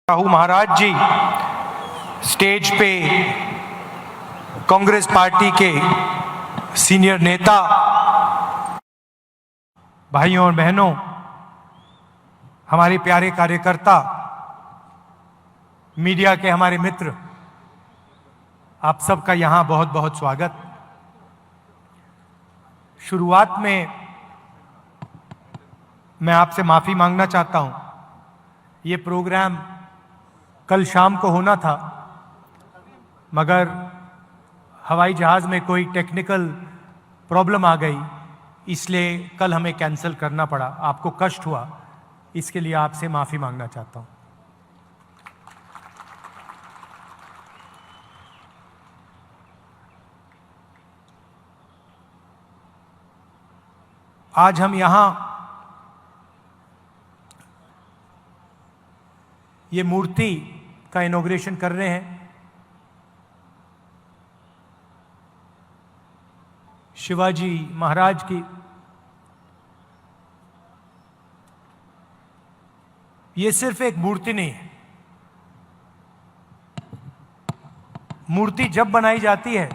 साहू महाराज जी stage पे Congress party के senior नेता, भाइयों और बहनों, हमारे प्यारे कार्यकर्ता, मीडिया के हमारे मित्र, आप सबका यहां बहुत बहुत स्वागत। शुरुआत में मैं आपसे माफी मांगना चाहता हूं। ये प्रोग्राम कल शाम को होना था, मगर हवाई जहाज में कोई टेक्निकल प्रॉब्लम आ गई, इसलिए कल हमें कैंसिल करना पड़ा। आपको कष्ट हुआ, इसके लिए आपसे माफी मांगना चाहता हूं। आज हम यहां ये मूर्ति का इनॉग्रेशन कर रहे हैं। शिवाजी महाराज की ये सिर्फ एक मूर्ति नहीं है। मूर्ति जब बनाई जाती है,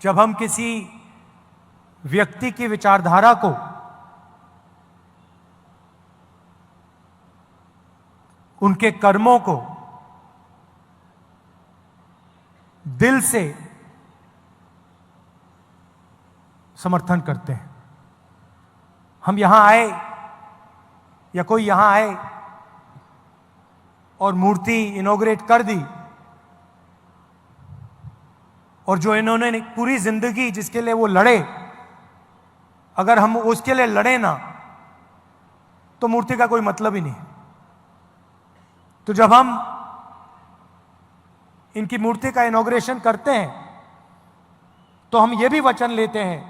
जब हम किसी व्यक्ति की विचारधारा को उनके कर्मों को दिल से समर्थन करते हैं। हम यहां आए या कोई यहां आए और मूर्ति इनॉग्रेट कर दी, और जो इन्होंने पूरी जिंदगी जिसके लिए वो लड़े, अगर हम उसके लिए लड़े ना, तो मूर्ति का कोई मतलब ही नहीं। तो जब हम इनकी मूर्ति का इनॉग्रेशन करते हैं, तो हम ये भी वचन लेते हैं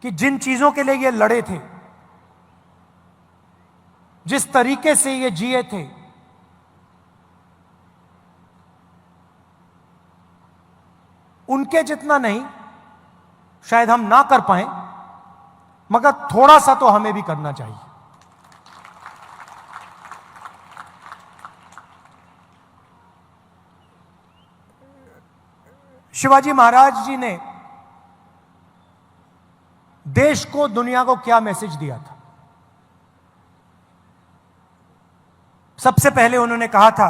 कि जिन चीजों के लिए ये लड़े थे, जिस तरीके से ये जिए थे, उनके जितना नहीं शायद हम ना कर पाए, मगर थोड़ा सा तो हमें भी करना चाहिए। शिवाजी महाराज जी ने देश को, दुनिया को क्या मैसेज दिया था? सबसे पहले उन्होंने कहा था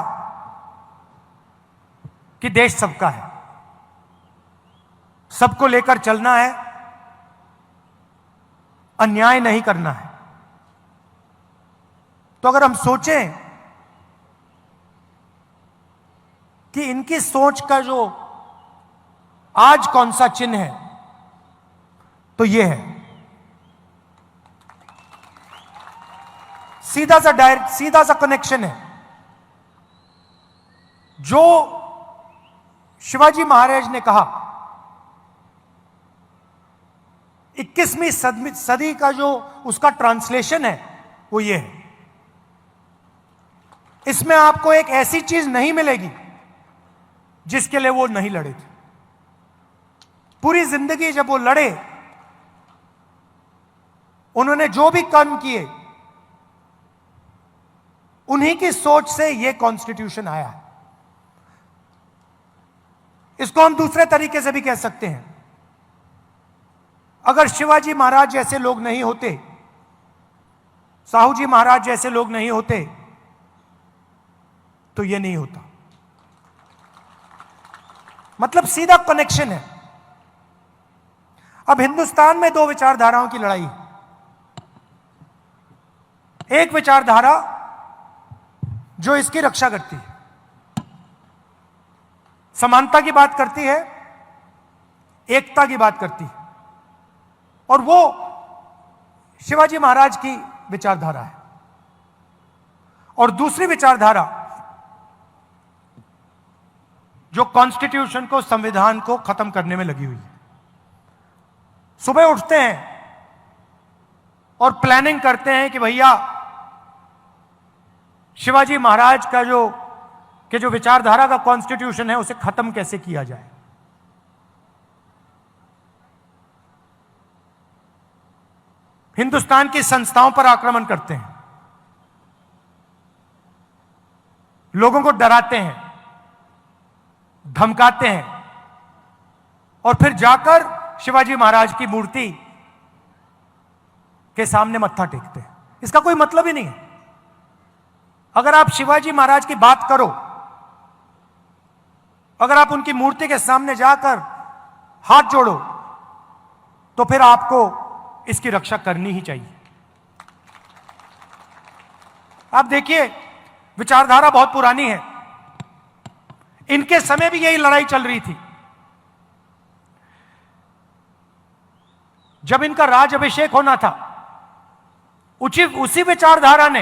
कि देश सबका है, सबको लेकर चलना है, अन्याय नहीं करना है। तो अगर हम सोचें कि इनकी सोच का जो आज कौन सा चिन्ह है, तो यह है सीधा सा कनेक्शन है। जो शिवाजी महाराज ने कहा, 21वीं सदी का जो उसका ट्रांसलेशन है, वो ये है। इसमें आपको एक ऐसी चीज नहीं मिलेगी जिसके लिए वो नहीं लड़े थे। पूरी जिंदगी जब वो लड़े, उन्होंने जो भी कर्म किए, उन्हीं की सोच से ये कॉन्स्टिट्यूशन आया है। इसको हम दूसरे तरीके से भी कह सकते हैं, अगर शिवाजी महाराज जैसे लोग नहीं होते, साहू जी महाराज जैसे लोग नहीं होते, तो ये नहीं होता। मतलब सीधा कनेक्शन है। अब हिंदुस्तान में दो विचारधाराओं की लड़ाई है। एक विचारधारा जो इसकी रक्षा करती है, समानता की बात करती है, एकता की बात करती है, और वो शिवाजी महाराज की विचारधारा है। और दूसरी विचारधारा जो कॉन्स्टिट्यूशन को, संविधान को खत्म करने में लगी हुई है। सुबह उठते हैं और प्लानिंग करते हैं कि भैया शिवाजी महाराज का जो विचारधारा का कॉन्स्टिट्यूशन है, उसे खत्म कैसे किया जाए। हिंदुस्तान की संस्थाओं पर आक्रमण करते हैं, लोगों को डराते हैं, धमकाते हैं और फिर जाकर शिवाजी महाराज की मूर्ति के सामने मत्था टेकते हैं। इसका कोई मतलब ही नहीं है। अगर आप शिवाजी महाराज की बात करो, अगर आप उनकी मूर्ति के सामने जाकर हाथ जोड़ो, तो फिर आपको इसकी रक्षा करनी ही चाहिए। आप देखिए, विचारधारा बहुत पुरानी है। इनके समय भी यही लड़ाई चल रही थी। जब इनका राज अभिषेक होना था, उसी विचारधारा ने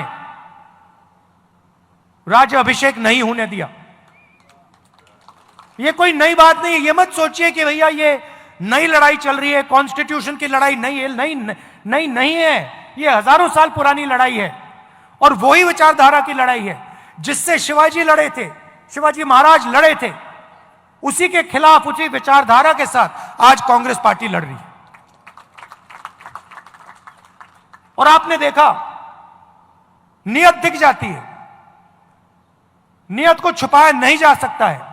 राज्य अभिषेक नहीं होने दिया। यह कोई नई बात नहीं है। यह मत सोचिए कि भैया ये नई लड़ाई चल रही है, कॉन्स्टिट्यूशन की लड़ाई नहीं है। नहीं है। यह हजारों साल पुरानी लड़ाई है और वही विचारधारा की लड़ाई है जिससे शिवाजी लड़े थे, शिवाजी महाराज लड़े थे। उसी के खिलाफ, उसी विचारधारा के साथ आज कांग्रेस पार्टी लड़ रही है। और आपने देखा, नियत दिख जाती है, नियत को छुपाया नहीं जा सकता है।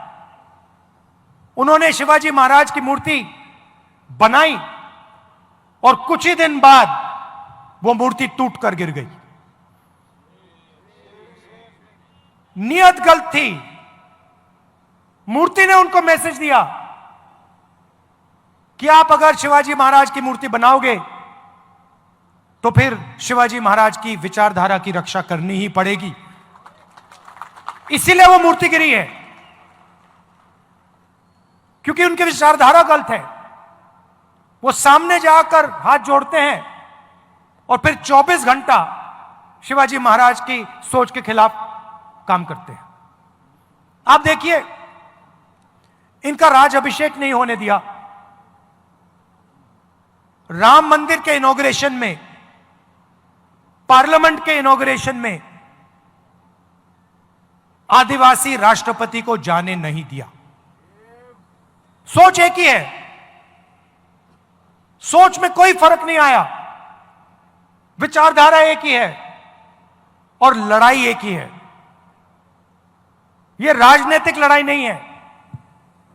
उन्होंने शिवाजी महाराज की मूर्ति बनाई और कुछ ही दिन बाद वो मूर्ति टूट कर गिर गई। नियत गलत थी। मूर्ति ने उनको मैसेज दिया कि आप अगर शिवाजी महाराज की मूर्ति बनाओगे तो फिर शिवाजी महाराज की विचारधारा की रक्षा करनी ही पड़ेगी। इसीलिए वो मूर्ति गिरी है, क्योंकि उनकी विचारधारा गलत है। वो सामने जाकर हाथ जोड़ते हैं और फिर 24 घंटा शिवाजी महाराज की सोच के खिलाफ काम करते हैं। आप देखिए, इनका राज अभिषेक नहीं होने दिया। राम मंदिर के इनॉग्रेशन में, पार्लियामेंट के इनॉग्रेशन में आदिवासी राष्ट्रपति को जाने नहीं दिया। सोच एक ही है, सोच में कोई फर्क नहीं आया, विचारधारा एक ही है और लड़ाई एक ही है। यह राजनीतिक लड़ाई नहीं है,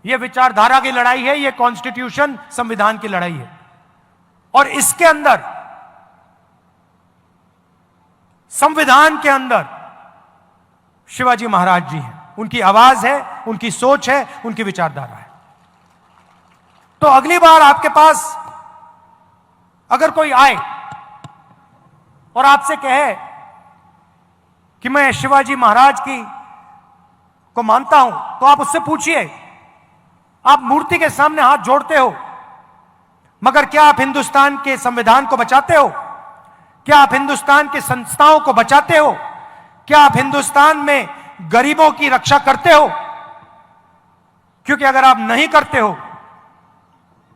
यह विचारधारा की लड़ाई है, यह कॉन्स्टिट्यूशन, संविधान की लड़ाई है। और इसके अंदर, संविधान के अंदर शिवाजी महाराज जी हैं। उनकी आवाज है, उनकी सोच है, उनकी विचारधारा है। तो अगली बार आपके पास अगर कोई आए और आपसे कहे कि मैं शिवाजी महाराज को मानता हूं, तो आप उससे पूछिए, आप मूर्ति के सामने हाथ जोड़ते हो, मगर क्या आप हिंदुस्तान के संविधान को बचाते हो? क्या आप हिंदुस्तान की संस्थाओं को बचाते हो? क्या आप हिंदुस्तान में गरीबों की रक्षा करते हो? क्योंकि अगर आप नहीं करते हो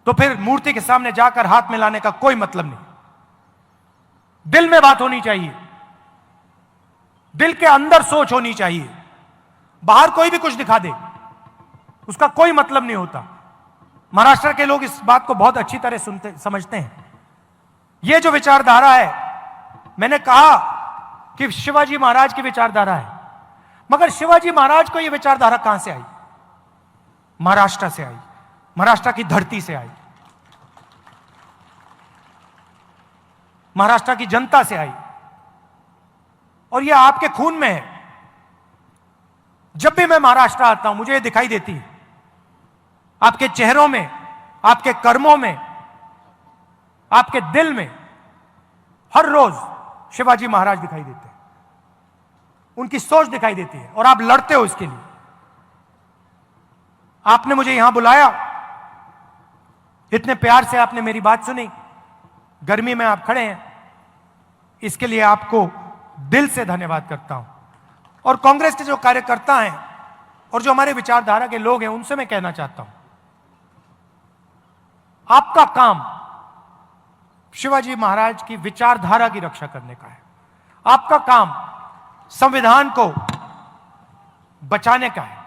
तो फिर मूर्ति के सामने जाकर हाथ मिलाने का कोई मतलब नहीं। दिल में बात होनी चाहिए, दिल के अंदर सोच होनी चाहिए। बाहर कोई भी कुछ दिखा दे, उसका कोई मतलब नहीं होता। महाराष्ट्र के लोग इस बात को बहुत अच्छी तरह समझते हैं। यह जो विचारधारा है, मैंने कहा कि शिवाजी महाराज की विचारधारा है, मगर शिवाजी महाराज को यह विचारधारा कहां से आई? महाराष्ट्र से आई, महाराष्ट्र की धरती से आई, महाराष्ट्र की जनता से आई, और यह आपके खून में है। जब भी मैं महाराष्ट्र आता हूं, मुझे यह दिखाई देती है, आपके चेहरों में, आपके कर्मों में, आपके दिल में हर रोज शिवाजी महाराज दिखाई देते हैं, उनकी सोच दिखाई देती है, और आप लड़ते हो इसके लिए। आपने मुझे यहां बुलाया, इतने प्यार से आपने मेरी बात सुनी, गर्मी में आप खड़े हैं, इसके लिए आपको दिल से धन्यवाद करता हूं। और कांग्रेस के जो कार्यकर्ता हैं और जो हमारे विचारधारा के लोग हैं, उनसे मैं कहना चाहता हूं, आपका काम शिवाजी महाराज की विचारधारा की रक्षा करने का है। आपका काम संविधान को बचाने का है,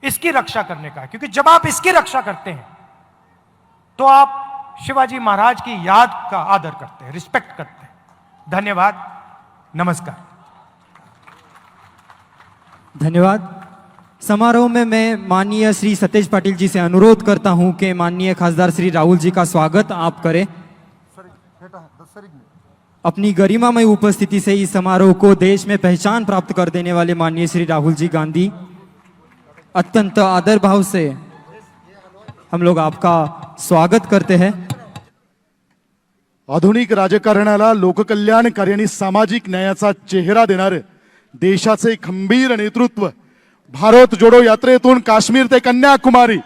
इसकी रक्षा करने का है। क्योंकि जब आप इसकी रक्षा करते हैं तो आप शिवाजी महाराज की याद का आदर करते हैं, रिस्पेक्ट करते हैं। धन्यवाद, नमस्कार। धन्यवाद। समारोह में मैं माननीय श्री सतेज पाटिल जी से अनुरोध करता हूं कि माननीय खासदार श्री राहुल जी का स्वागत आप करें। अपनी गरिमामय उपस्थिति से इस समारोह को देश में पहचान प्राप्त कर देने वाले माननीय श्री राहुल जी गांधी, अत्यंत आदर भाव से हम लोग आपका स्वागत करते हैं। आधुनिक राजकारणाला लोककल्याणकारी आणि सामाजिक न्यायाचा चेहरा देणारे देशाचे खंबीर नेतृत्व, भारत जोडो यात्रेतून काश्मीर ते कन्याकुमारी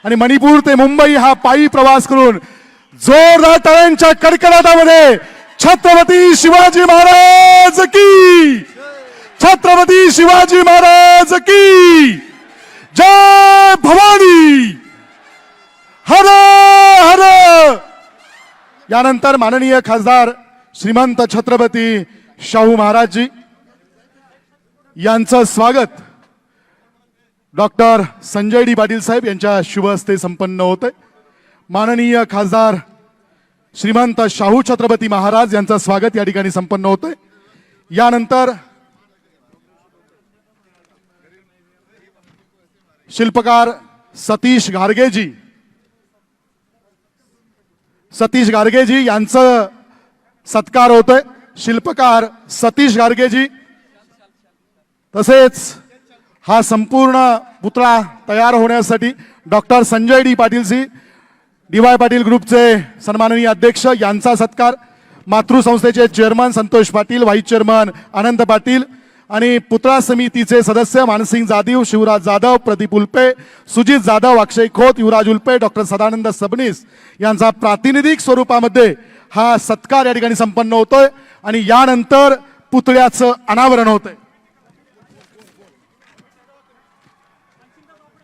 आणि मणिपूर ते मुंबई हा पायी प्रवास करून जोरदार टाळ्यांच्या कडकडाटामध्ये छत्रपती शिवाजी महाराज की, छत्रपती शिवाजी महाराज की जय भवानी, हर हर। यानंतर माननीय खासदार श्रीमंत छत्रपती शाहू महाराज जी यांचं स्वागत डॉक्टर संजय डी पाटील साहेब यांच्या शुभ हस्ते संपन्न होते। माननीय खासदार श्रीमंत शाहू छत्रपती महाराज यांचं स्वागत या ठिकाणी संपन्न होते। यानंतर शिल्पकार सतीश गारगेजी यांचं सत्कार होतोय। शिल्पकार सतीश गारगेजी, तसेच हा संपूर्ण पुतळा तयार होण्यासाठी डॉक्टर संजय डी पाटीलजी, DY पाटील ग्रुपचे सन्माननीय अध्यक्ष यांचा सत्कार, मातृसंस्थेचे chairman Santosh Patil, vice chairman Anand Patil आणि पुतळा समितीचे सदस्य मानसिंग जाधव, शिवराज जाधव, प्रदीप उल्पे, सुजित जाधव, अक्षय खोत, युवराज उल्पे, डॉक्टर सदानंद सबनीस यांचा प्रातिनिधिक स्वरूपामध्ये हा सत्कार या ठिकाणी संपन्न होतोय आणि यानंतर पुतळ्याचं अनावरण होतंय।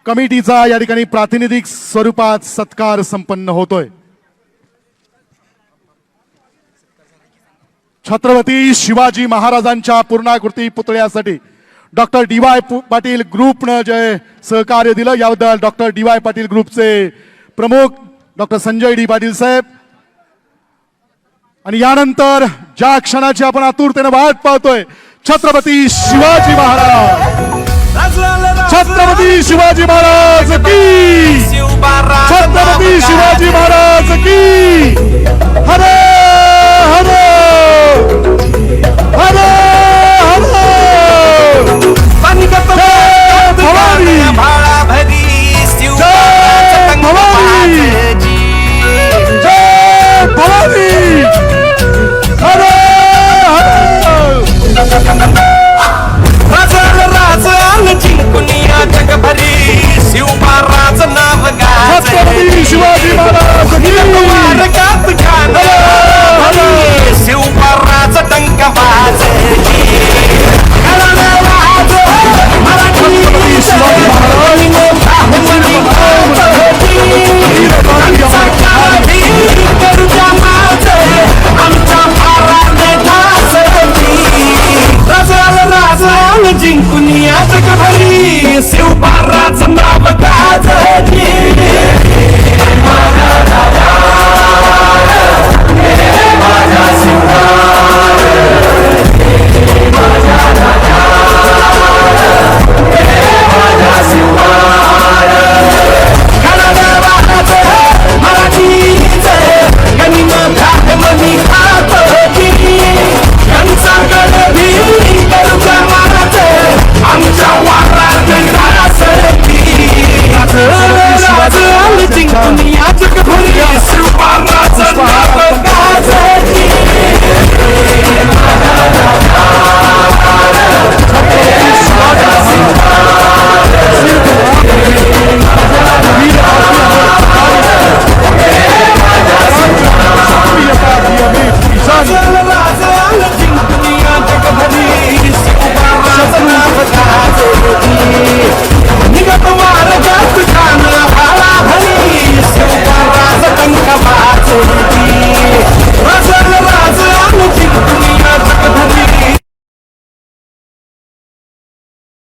कमिटीचा या ठिकाणी प्रातिनिधिक स्वरूपात सत्कार संपन्न होतोय। छत्रपती शिवाजी महाराजांच्या पूर्णाकृती पुतळ्यासाठी डॉक्टर DY पाटील ग्रुपनं जे सहकार्य दिलं याबद्दल डॉक्टर DY पाटील ग्रुपचे प्रमुख डॉक्टर संजय डी पाटील साहेब, आणि यानंतर ज्या क्षणाची आपण आतुरतेने वाट पाहतोय, छत्रपती शिवाजी महाराज, छत्रपती शिवाजी महाराज की, छत्रपती शिवाजी महाराज की, हरे